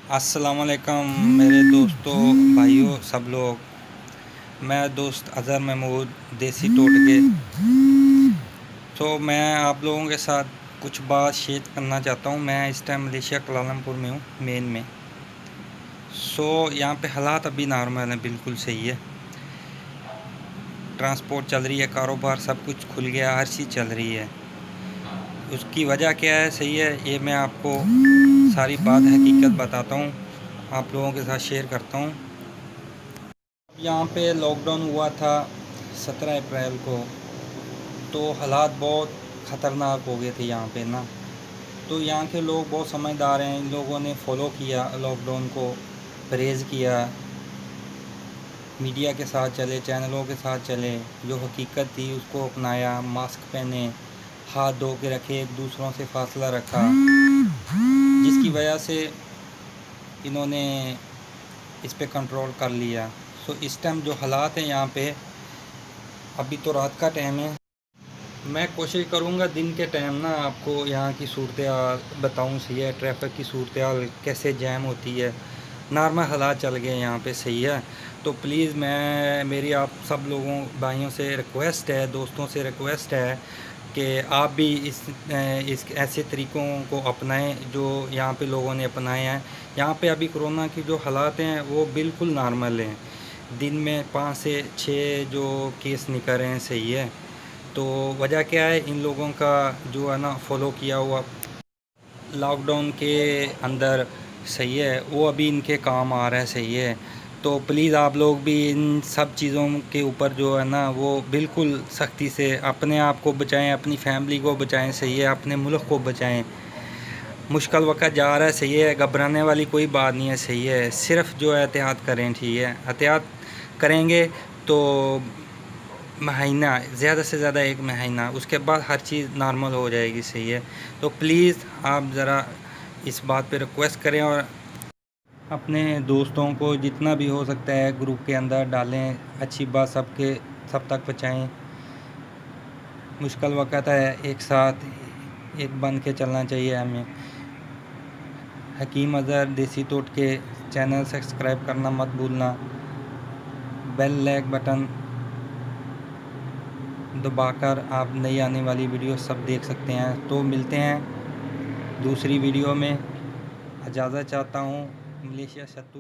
अस्सलाम वालेकुम मेरे दोस्तों, भाइयों, सब लोग। मैं दोस्त अज़हर महमूद, देसी टोटके। तो मैं आप लोगों के साथ कुछ बात शेयर करना चाहता हूँ। मैं इस टाइम मलेशिया कुआलालंपुर में हूँ, मेन में। यहाँ पे हालात अभी नॉर्मल हैं, बिल्कुल सही है। ट्रांसपोर्ट चल रही है, कारोबार सब कुछ खुल गया, हर चीज़ चल रही है। उसकी वजह क्या है, सही है, ये मैं आपको सारी बात हकीकत बताता हूँ, आप लोगों के साथ शेयर करता हूँ। यहाँ पे लॉकडाउन हुआ था 17 अप्रैल को, तो हालात बहुत ख़तरनाक हो गए थे यहाँ पे ना। तो यहाँ के लोग बहुत समझदार हैं, इन लोगों ने फॉलो किया लॉकडाउन को, परहेज़ किया, मीडिया के साथ चले, चैनलों के साथ चले, जो हकीकत थी उसको अपनाया, मास्क पहने, हाथ धो के रखे, एक दूसरों से फासला रखा, जिसकी वजह से इन्होंने इस पे कंट्रोल कर लिया। इस टाइम जो हालात हैं यहाँ पे, अभी तो रात का टाइम है, मैं कोशिश करूँगा दिन के टाइम ना आपको यहाँ की सूरत हाल बताऊँ, सही है। ट्रैफिक की सूरत हाल कैसे जैम होती है, नॉर्मल हालात चल गए यहाँ पे, सही है। तो प्लीज़ मेरी आप सब लोगों भाइयों से रिक्वेस्ट है, दोस्तों से रिक्वेस्ट है कि आप भी इस ऐसे तरीक़ों को अपनाएं जो यहाँ पे लोगों ने अपनाए हैं। यहाँ पे अभी कोरोना की जो हालात हैं वो बिल्कुल नॉर्मल हैं। दिन में 5 से 6 जो केस निकल रहे हैं, सही है। तो वजह क्या है, इन लोगों का जो है ना फॉलो किया हुआ लॉकडाउन के अंदर, सही है, वो अभी इनके काम आ रहा है, सही है। तो प्लीज़ आप लोग भी इन सब चीज़ों के ऊपर जो है ना वो बिल्कुल सख्ती से अपने आप को बचाएं, अपनी फैमिली को बचाएं, सही है, अपने मुल्क को बचाएं। मुश्किल वक्त जा रहा है, सही है, घबराने वाली कोई बात नहीं है, सही है। सिर्फ जो है एहतियात करें, ठीक है। एहतियात करेंगे तो महीना, ज़्यादा से ज़्यादा 1 महीना, उसके बाद हर चीज़ नॉर्मल हो जाएगी, सही है। तो प्लीज़ आप ज़रा इस बात पे रिक्वेस्ट करें और अपने दोस्तों को जितना भी हो सकता है ग्रुप के अंदर डालें, अच्छी बात सब तक पहुँचाएँ। मुश्किल वक्त है, एक साथ एक बन के चलना चाहिए हमें। हकीम अज़हर देसी टोटके चैनल सब्सक्राइब करना मत भूलना, बेल लाइक बटन दबाकर आप नई आने वाली वीडियो सब देख सकते हैं। तो मिलते हैं दूसरी वीडियो में, इजाज़त चाहता हूँ। मलेशिया शतू।